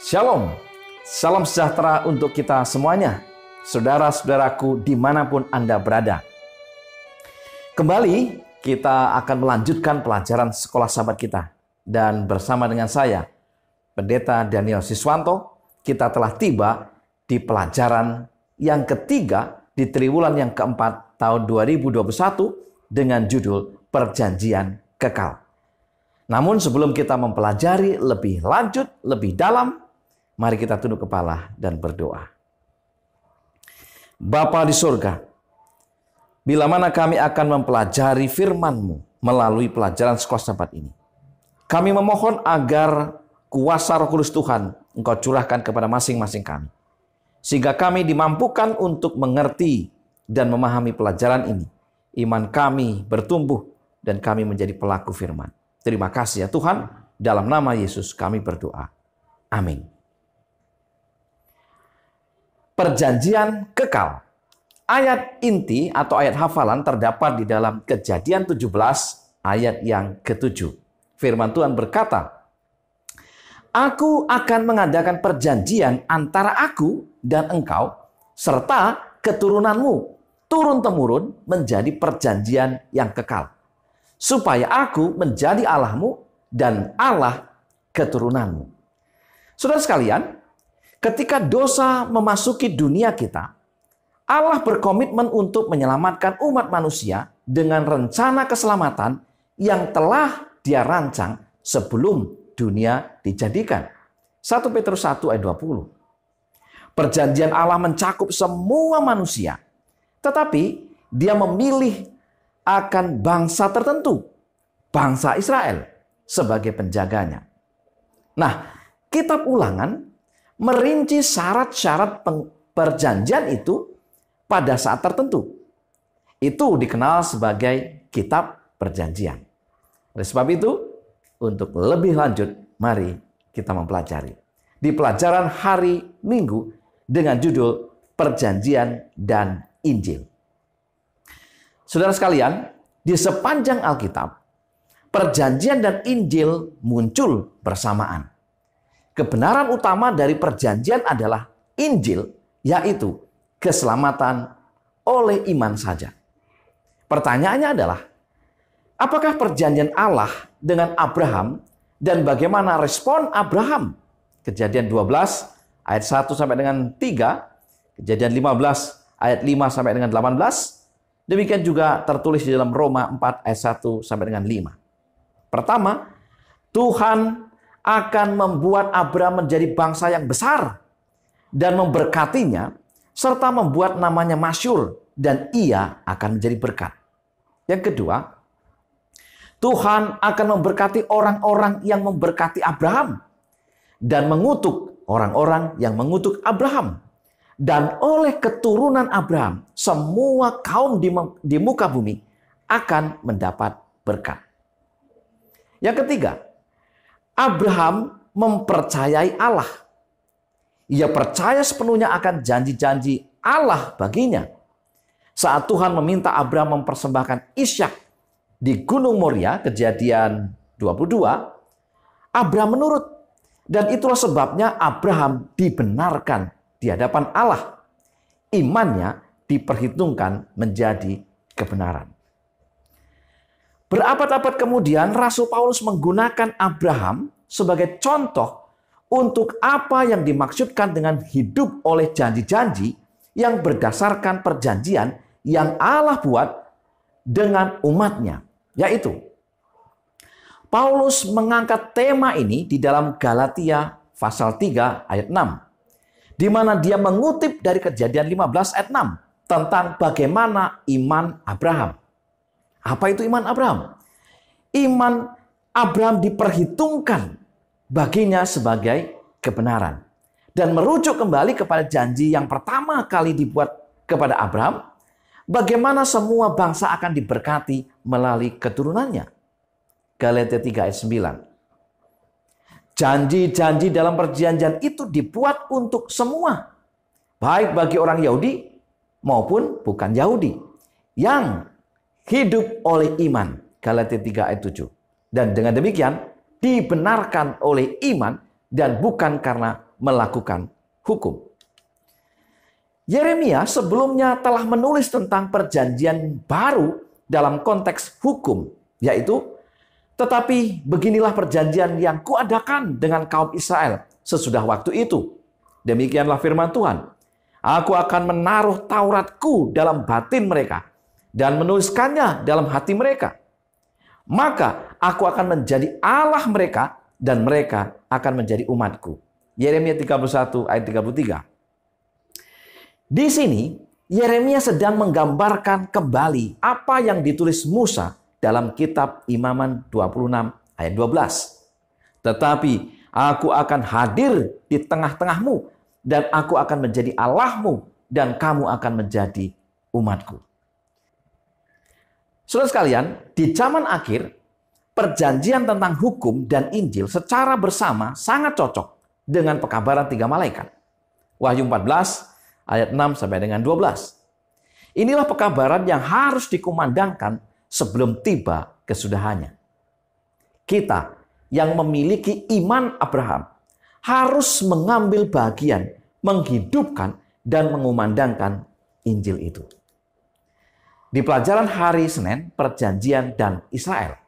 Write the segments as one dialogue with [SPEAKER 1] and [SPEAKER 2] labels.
[SPEAKER 1] Shalom, salam sejahtera untuk kita semuanya, saudara-saudaraku dimanapun Anda berada. Kembali kita akan melanjutkan pelajaran sekolah sahabat kita. Dan bersama dengan saya, Pendeta Daniel Siswanto, kita telah tiba di pelajaran yang ketiga di triwulan yang keempat tahun 2021 dengan judul Perjanjian Kekal. Namun sebelum kita mempelajari lebih lanjut, lebih dalam, mari kita tunduk kepala dan berdoa. Bapa di surga, bila mana kami akan mempelajari firman-Mu melalui pelajaran sekolah sahabat ini, kami memohon agar kuasa Roh Kudus Tuhan Engkau curahkan kepada masing-masing kami, sehingga kami dimampukan untuk mengerti dan memahami pelajaran ini. Iman kami bertumbuh dan kami menjadi pelaku firman. Terima kasih ya Tuhan, dalam nama Yesus kami berdoa. Amin. Perjanjian kekal. Ayat inti atau ayat hafalan terdapat di dalam Kejadian 17 ayat yang ke-7. Firman Tuhan berkata, Aku akan mengadakan perjanjian antara aku dan engkau serta keturunanmu turun-temurun menjadi perjanjian yang kekal, supaya aku menjadi Allahmu dan Allah keturunanmu. Saudara sekalian, ketika dosa memasuki dunia kita, Allah berkomitmen untuk menyelamatkan umat manusia dengan rencana keselamatan yang telah Dia rancang sebelum dunia dijadikan. 1 Petrus 1 ayat 20. Perjanjian Allah mencakup semua manusia, tetapi Dia memilih akan bangsa tertentu, bangsa Israel, sebagai penjaganya. Nah, kitab Ulangan merinci syarat-syarat perjanjian itu pada saat tertentu. Itu dikenal sebagai kitab perjanjian. Oleh sebab itu, untuk lebih lanjut, mari kita mempelajari di pelajaran hari Minggu dengan judul Perjanjian dan Injil. Saudara sekalian, di sepanjang Alkitab, perjanjian dan Injil muncul bersamaan. Kebenaran utama dari perjanjian adalah Injil, yaitu keselamatan oleh iman saja. Pertanyaannya adalah, apakah perjanjian Allah dengan Abraham dan bagaimana respon Abraham? Kejadian 12 ayat 1 sampai dengan 3, Kejadian 15 ayat 5 sampai dengan 18, demikian juga tertulis di dalam Roma 4 ayat 1 sampai dengan 5. Pertama, Tuhan akan membuat Abraham menjadi bangsa yang besar dan memberkatinya, serta membuat namanya masyhur dan ia akan menjadi berkat. Yang kedua, Tuhan akan memberkati orang-orang yang memberkati Abraham dan mengutuk orang-orang yang mengutuk Abraham. Dan oleh keturunan Abraham, semua kaum di muka bumi akan mendapat berkat. Yang ketiga, Abraham mempercayai Allah. Ia percaya sepenuhnya akan janji-janji Allah baginya. Saat Tuhan meminta Abraham mempersembahkan Ishak di Gunung Moria, Kejadian 22, Abraham menurut. Dan itulah sebabnya Abraham dibenarkan di hadapan Allah. Imannya diperhitungkan menjadi kebenaran. Berabad-abad kemudian, Rasul Paulus menggunakan Abraham sebagai contoh untuk apa yang dimaksudkan dengan hidup oleh janji-janji yang berdasarkan perjanjian yang Allah buat dengan umatnya. Yaitu, Paulus mengangkat tema ini di dalam Galatia pasal 3 ayat 6. Di mana dia mengutip dari Kejadian 15 ayat 6 tentang bagaimana iman Abraham. Apa itu iman Abraham? Iman Abraham diperhitungkan baginya sebagai kebenaran. Dan merujuk kembali kepada janji yang pertama kali dibuat kepada Abraham, bagaimana semua bangsa akan diberkati melalui keturunannya. Galatia 3 ayat 9. Janji-janji dalam perjanjian itu dibuat untuk semua, baik bagi orang Yahudi maupun bukan Yahudi, yang hidup oleh iman. Galatia 3 ayat 7. Dan dengan demikian dibenarkan oleh iman dan bukan karena melakukan hukum. Yeremia sebelumnya telah menulis tentang perjanjian baru dalam konteks hukum, yaitu, tetapi beginilah perjanjian yang kuadakan dengan kaum Israel sesudah waktu itu. Demikianlah firman Tuhan. Aku akan menaruh Tauratku dalam batin mereka dan menuliskannya dalam hati mereka. Maka aku akan menjadi Allah mereka dan mereka akan menjadi umatku. Yeremia 31 ayat 33. Di sini Yeremia sedang menggambarkan kembali apa yang ditulis Musa dalam kitab Imaman 26 ayat 12. Tetapi aku akan hadir di tengah-tengahmu dan aku akan menjadi Allahmu dan kamu akan menjadi umatku. Saudara sekalian, di zaman akhir perjanjian tentang hukum dan Injil secara bersama sangat cocok dengan pekabaran 3 malaikat. Wahyu 14 ayat 6 sampai dengan 12. Inilah pekabaran yang harus dikumandangkan sebelum tiba kesudahannya. Kita yang memiliki iman Abraham harus mengambil bagian, menghidupkan dan mengumandangkan Injil itu. Di pelajaran hari Senin, perjanjian dan Israel.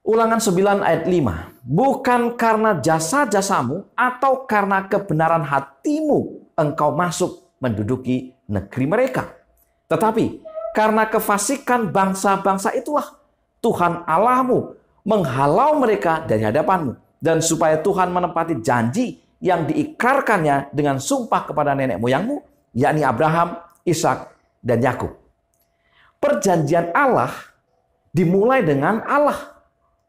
[SPEAKER 1] Ulangan 9 ayat 5. Bukan karena jasa-jasamu atau karena kebenaran hatimu engkau masuk menduduki negeri mereka. Tetapi karena kefasikan bangsa-bangsa itulah Tuhan Allahmu menghalau mereka dari hadapanmu. Dan supaya Tuhan menepati janji yang diikrarkannya dengan sumpah kepada nenek moyangmu, yakni Abraham, Ishak, dan Yakub. Perjanjian Allah dimulai dengan Allah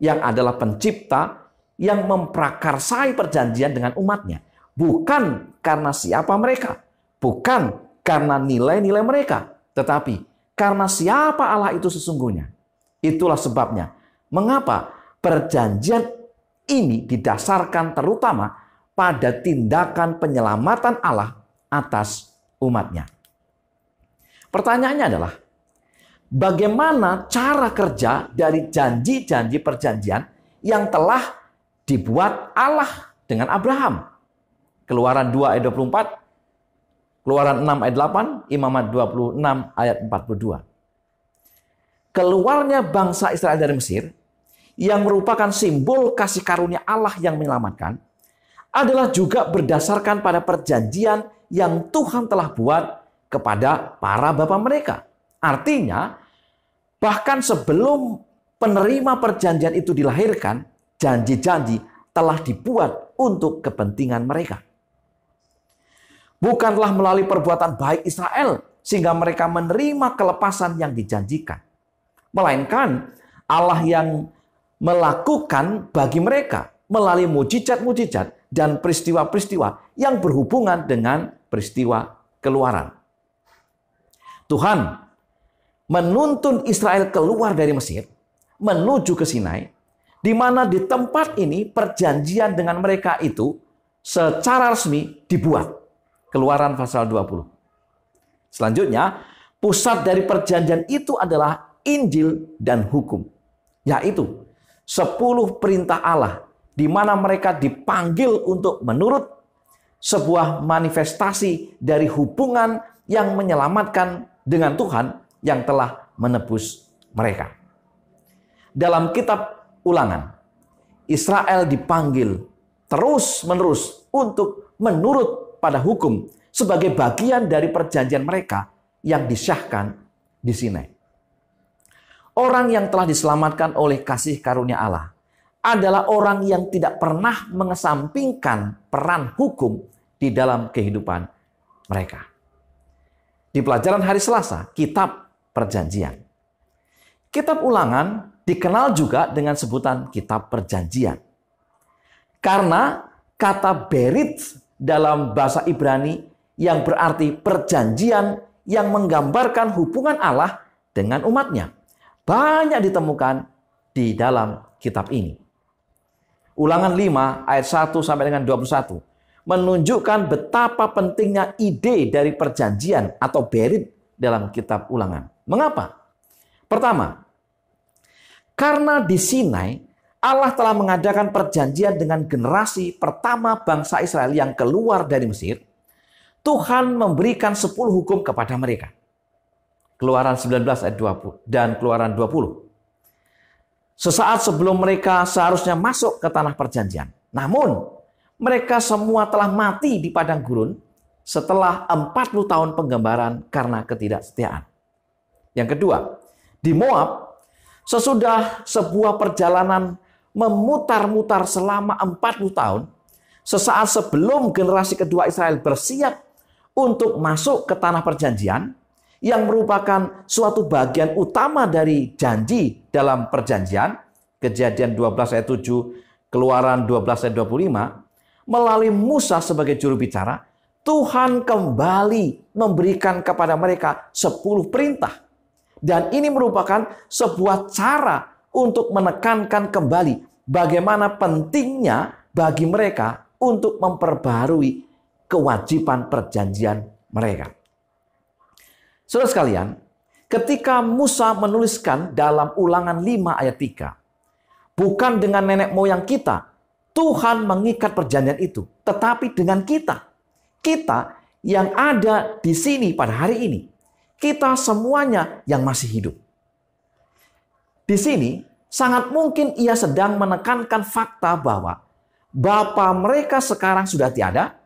[SPEAKER 1] yang adalah pencipta yang memprakarsai perjanjian dengan umatnya. Bukan karena siapa mereka, bukan karena nilai-nilai mereka, tetapi karena siapa Allah itu sesungguhnya. Itulah sebabnya mengapa perjanjian ini didasarkan terutama pada tindakan penyelamatan Allah atas umatnya. Pertanyaannya adalah, bagaimana cara kerja dari janji-janji perjanjian yang telah dibuat Allah dengan Abraham? Keluaran 2 ayat 24, Keluaran 6 ayat 8, Imamat 26 ayat 42. Keluarnya bangsa Israel dari Mesir, yang merupakan simbol kasih karunia Allah yang menyelamatkan, adalah juga berdasarkan pada perjanjian yang Tuhan telah buat kepada para bapa mereka. Artinya, bahkan sebelum penerima perjanjian itu dilahirkan, janji-janji telah dibuat untuk kepentingan mereka. Bukanlah melalui perbuatan baik Israel sehingga mereka menerima kelepasan yang dijanjikan. Melainkan Allah yang melakukan bagi mereka melalui mujizat-mujizat dan peristiwa-peristiwa yang berhubungan dengan peristiwa keluaran. Tuhan menuntun Israel keluar dari Mesir menuju ke Sinai, di mana di tempat ini perjanjian dengan mereka itu secara resmi dibuat. Keluaran pasal 20. Selanjutnya, pusat dari perjanjian itu adalah Injil dan hukum, yaitu 10 perintah Allah, di mana mereka dipanggil untuk menurut, sebuah manifestasi dari hubungan yang menyelamatkan dengan Tuhan yang telah menebus mereka. Dalam kitab Ulangan, Israel dipanggil terus-menerus untuk menurut pada hukum sebagai bagian dari perjanjian mereka yang disyahkan di Sinai. Orang yang telah diselamatkan oleh kasih karunia Allah adalah orang yang tidak pernah mengesampingkan peran hukum di dalam kehidupan mereka. Di pelajaran hari Selasa, kitab perjanjian. Kitab Ulangan dikenal juga dengan sebutan kitab perjanjian. Karena kata berit dalam bahasa Ibrani yang berarti perjanjian yang menggambarkan hubungan Allah dengan umatnya banyak ditemukan di dalam kitab ini. Ulangan 5 ayat 1 sampai dengan 21 menunjukkan betapa pentingnya ide dari perjanjian atau berit dalam kitab Ulangan. Mengapa? Pertama, karena di Sinai Allah telah mengadakan perjanjian dengan generasi pertama bangsa Israel yang keluar dari Mesir, Tuhan memberikan 10 hukum kepada mereka. Keluaran 19 ayat 20 dan Keluaran 20. Sesaat sebelum mereka seharusnya masuk ke tanah perjanjian. Namun, mereka semua telah mati di padang gurun setelah 40 tahun penggambaran karena ketidaksetiaan. Yang kedua, di Moab, sesudah sebuah perjalanan memutar-mutar selama 40 tahun, sesaat sebelum generasi kedua Israel bersiap untuk masuk ke tanah perjanjian, yang merupakan suatu bagian utama dari janji dalam perjanjian, Kejadian 12 ayat 7, Keluaran 12 ayat 25, melalui Musa sebagai juru bicara, Tuhan kembali memberikan kepada mereka 10 perintah. Dan ini merupakan sebuah cara untuk menekankan kembali bagaimana pentingnya bagi mereka untuk memperbarui kewajiban perjanjian mereka. Saudara sekalian, ketika Musa menuliskan dalam Ulangan 5 ayat 3, bukan dengan nenek moyang kita, Tuhan mengikat perjanjian itu, tetapi dengan kita. Kita yang ada di sini pada hari ini. Kita semuanya yang masih hidup. Di sini, sangat mungkin ia sedang menekankan fakta bahwa Bapa mereka sekarang sudah tiada,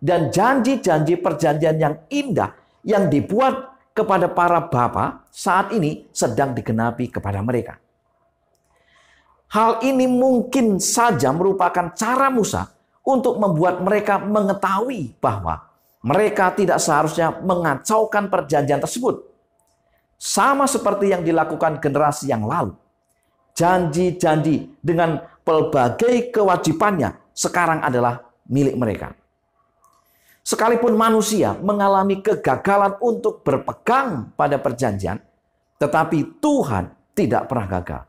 [SPEAKER 1] dan janji-janji perjanjian yang indah yang dibuat kepada para bapa saat ini sedang digenapi kepada mereka. Hal ini mungkin saja merupakan cara Musa untuk membuat mereka mengetahui bahwa mereka tidak seharusnya mengacaukan perjanjian tersebut. Sama seperti yang dilakukan generasi yang lalu. Janji-janji dengan pelbagai kewajibannya sekarang adalah milik mereka. Sekalipun manusia mengalami kegagalan untuk berpegang pada perjanjian, tetapi Tuhan tidak pernah gagal.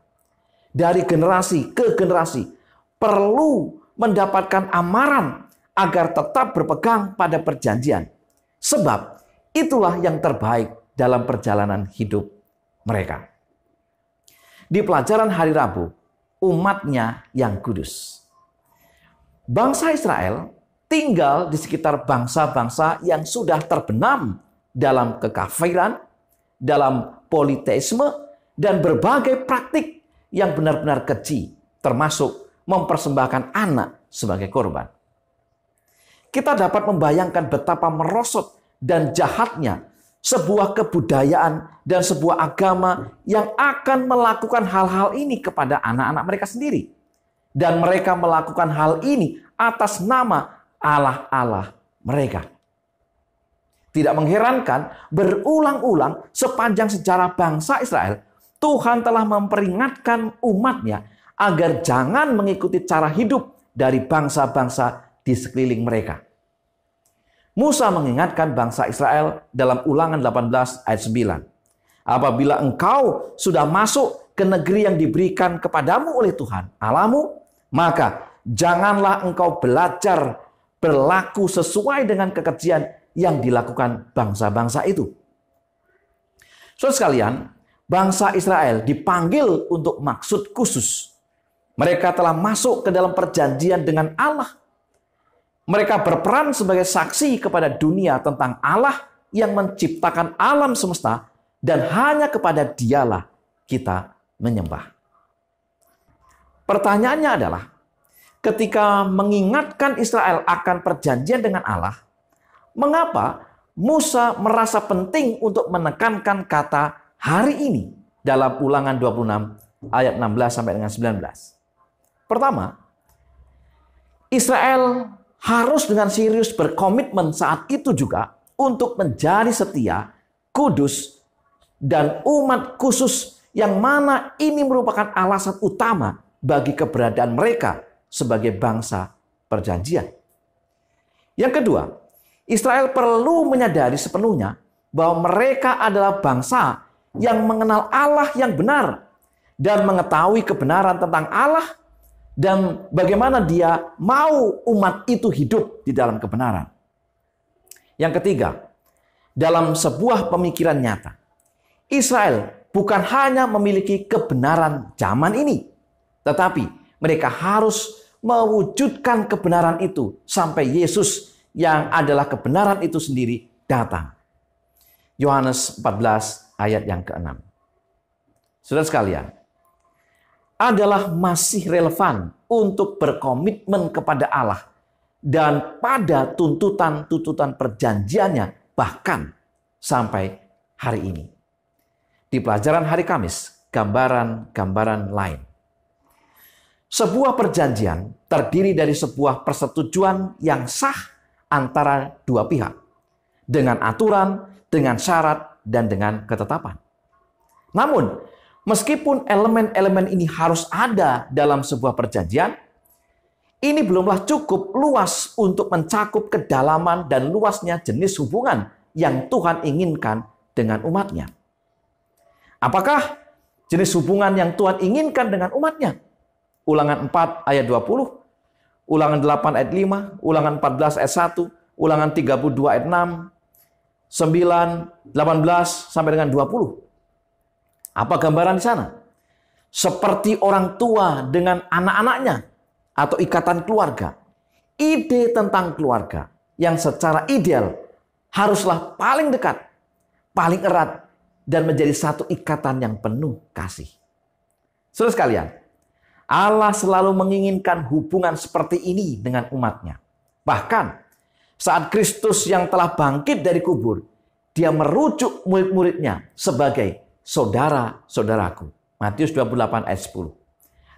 [SPEAKER 1] Dari generasi ke generasi perlu mendapatkan amaran agar tetap berpegang pada perjanjian. Sebab itulah yang terbaik dalam perjalanan hidup mereka. Di pelajaran hari Rabu, umatnya yang kudus. Bangsa Israel tinggal di sekitar bangsa-bangsa yang sudah terbenam dalam kekafiran, dalam politeisme, dan berbagai praktik yang benar-benar keji, termasuk mempersembahkan anak sebagai korban. Kita dapat membayangkan betapa merosot dan jahatnya sebuah kebudayaan dan sebuah agama yang akan melakukan hal-hal ini kepada anak-anak mereka sendiri. Dan mereka melakukan hal ini atas nama Allah-Allah mereka. Tidak mengherankan, berulang-ulang sepanjang sejarah bangsa Israel, Tuhan telah memperingatkan umatnya agar jangan mengikuti cara hidup dari bangsa-bangsa di sekeliling mereka. Musa mengingatkan bangsa Israel dalam Ulangan 18 ayat 9. Apabila engkau sudah masuk ke negeri yang diberikan kepadamu oleh Tuhan Allahmu, maka janganlah engkau belajar berlaku sesuai dengan kekejian yang dilakukan bangsa-bangsa itu. Saudara sekalian, bangsa Israel dipanggil untuk maksud khusus. Mereka telah masuk ke dalam perjanjian dengan Allah. Mereka berperan sebagai saksi kepada dunia tentang Allah yang menciptakan alam semesta, dan hanya kepada Dialah kita menyembah. Pertanyaannya adalah, ketika mengingatkan Israel akan perjanjian dengan Allah, mengapa Musa merasa penting untuk menekankan kata hari ini dalam Ulangan 26 ayat 16 sampai dengan 19? Pertama, Israel harus dengan serius berkomitmen saat itu juga untuk menjadi setia, kudus, dan umat khusus yang mana ini merupakan alasan utama bagi keberadaan mereka sebagai bangsa perjanjian. Yang kedua, Israel perlu menyadari sepenuhnya bahwa mereka adalah bangsa yang mengenal Allah yang benar dan mengetahui kebenaran tentang Allah dan bagaimana Dia mau umat itu hidup di dalam kebenaran. Yang ketiga, dalam sebuah pemikiran nyata, Israel bukan hanya memiliki kebenaran zaman ini, tetapi Mereka harus mewujudkan kebenaran itu sampai Yesus yang adalah kebenaran itu sendiri datang. Yohanes 14 ayat yang ke-6. Saudara sekalian, adalah masih relevan untuk berkomitmen kepada Allah dan pada tuntutan-tuntutan perjanjiannya bahkan sampai hari ini. Di pelajaran hari Kamis, gambaran-gambaran lain. Sebuah perjanjian terdiri dari sebuah persetujuan yang sah antara dua pihak, dengan aturan, dengan syarat, dan dengan ketetapan. Namun, meskipun elemen-elemen ini harus ada dalam sebuah perjanjian, ini belumlah cukup luas untuk mencakup kedalaman dan luasnya jenis hubungan yang Tuhan inginkan dengan umatnya. Apakah jenis hubungan yang Tuhan inginkan dengan umatnya? Ulangan 4 ayat 20, Ulangan 8 ayat 5, Ulangan 14 ayat 1, Ulangan 32 ayat 6, 9, 18 sampai dengan 20. Apa gambaran di sana? Seperti orang tua dengan anak-anaknya atau ikatan keluarga. Ide tentang keluarga yang secara ideal haruslah paling dekat, paling erat, dan menjadi satu ikatan yang penuh kasih. Saudara sekalian, Allah selalu menginginkan hubungan seperti ini dengan umatnya. Bahkan saat Kristus yang telah bangkit dari kubur, dia merujuk murid-muridnya sebagai saudara-saudaraku. Matius 28 ayat 10.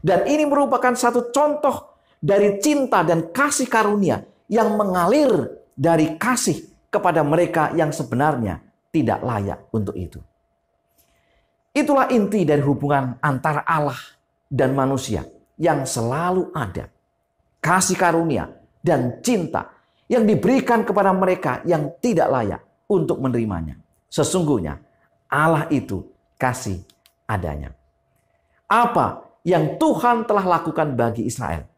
[SPEAKER 1] Dan ini merupakan satu contoh dari cinta dan kasih karunia yang mengalir dari kasih kepada mereka yang sebenarnya tidak layak untuk itu. Itulah inti dari hubungan antara Allah dan manusia yang selalu ada. Kasih karunia dan cinta yang diberikan kepada mereka yang tidak layak untuk menerimanya. Sesungguhnya Allah itu kasih adanya. Apa yang Tuhan telah lakukan bagi Israel,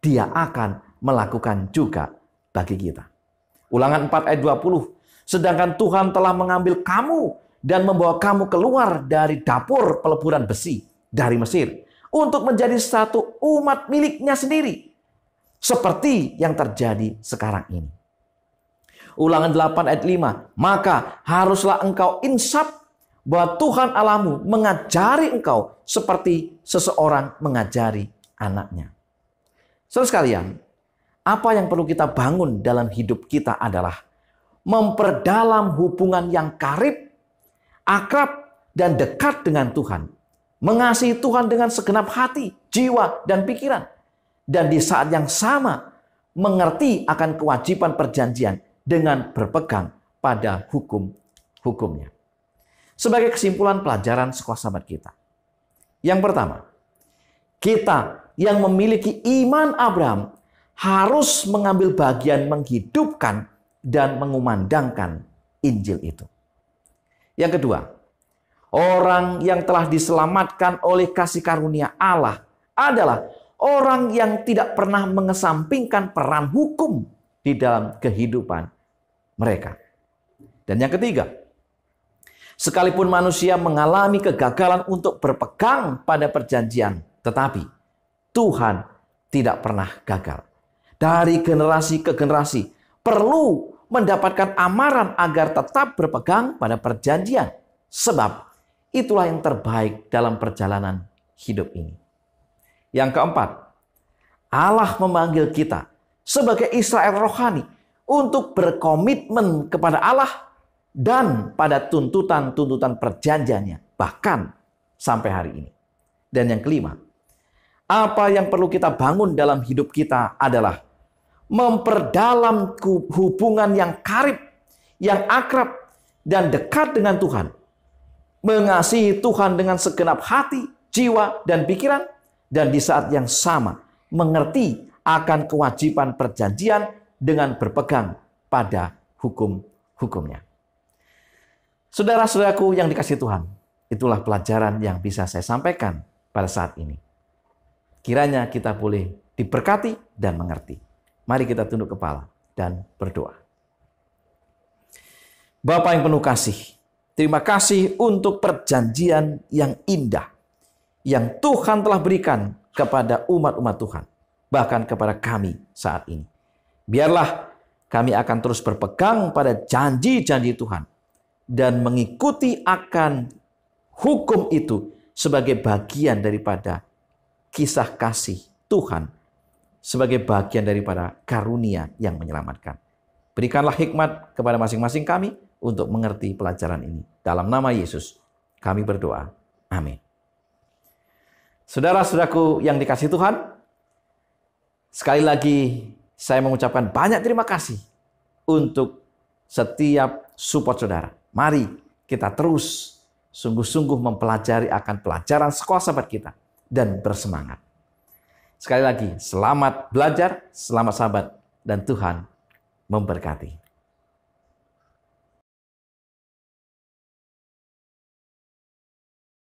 [SPEAKER 1] Dia akan melakukan juga bagi kita. Ulangan 4 ayat 20. Sedangkan Tuhan telah mengambil kamu dan membawa kamu keluar dari dapur peleburan besi dari Mesir untuk menjadi satu umat miliknya sendiri. Seperti yang terjadi sekarang ini. Ulangan 8 ayat 5. Maka haruslah engkau insaf bahwa Tuhan Allahmu mengajari engkau seperti seseorang mengajari anaknya. Saudara sekalian, apa yang perlu kita bangun dalam hidup kita adalah memperdalam hubungan yang karib, akrab, dan dekat dengan Tuhan. Mengasihi Tuhan dengan segenap hati, jiwa, dan pikiran. Dan di saat yang sama, mengerti akan kewajiban perjanjian dengan berpegang pada hukum-hukumnya. Sebagai kesimpulan pelajaran sekolah sahabat kita. Yang pertama, kita yang memiliki iman Abraham harus mengambil bagian menghidupkan dan mengumandangkan Injil itu. Yang kedua, orang yang telah diselamatkan oleh kasih karunia Allah adalah orang yang tidak pernah mengesampingkan peran hukum di dalam kehidupan mereka. Dan yang ketiga, sekalipun manusia mengalami kegagalan untuk berpegang pada perjanjian, tetapi Tuhan tidak pernah gagal. Dari generasi ke generasi perlu mendapatkan amaran agar tetap berpegang pada perjanjian. Sebab itulah yang terbaik dalam perjalanan hidup ini. Yang keempat, Allah memanggil kita sebagai Israel rohani untuk berkomitmen kepada Allah dan pada tuntutan-tuntutan perjanjiannya, bahkan sampai hari ini. Dan yang kelima, apa yang perlu kita bangun dalam hidup kita adalah memperdalam hubungan yang karib, yang akrab, dan dekat dengan Tuhan. Mengasihi Tuhan dengan segenap hati, jiwa, dan pikiran. Dan di saat yang sama, mengerti akan kewajiban perjanjian dengan berpegang pada hukum-hukumnya. Saudara-saudaraku yang dikasihi Tuhan, itulah pelajaran yang bisa saya sampaikan pada saat ini. Kiranya kita boleh diberkati dan mengerti. Mari kita tunduk kepala dan berdoa. Bapa yang penuh kasih, terima kasih untuk perjanjian yang indah yang Tuhan telah berikan kepada umat-umat Tuhan, bahkan kepada kami saat ini. Biarlah kami akan terus berpegang pada janji-janji Tuhan dan mengikuti akan hukum itu sebagai bagian daripada kisah kasih Tuhan, sebagai bagian daripada karunia yang menyelamatkan. Berikanlah hikmat kepada masing-masing kami untuk mengerti pelajaran ini. Dalam nama Yesus kami berdoa. Amin. Saudara-saudaraku yang dikasihi Tuhan, sekali lagi saya mengucapkan banyak terima kasih untuk setiap support saudara. Mari kita terus sungguh-sungguh mempelajari akan pelajaran sekolah sahabat kita dan bersemangat. Sekali lagi, selamat belajar, selamat sahabat, dan Tuhan memberkati.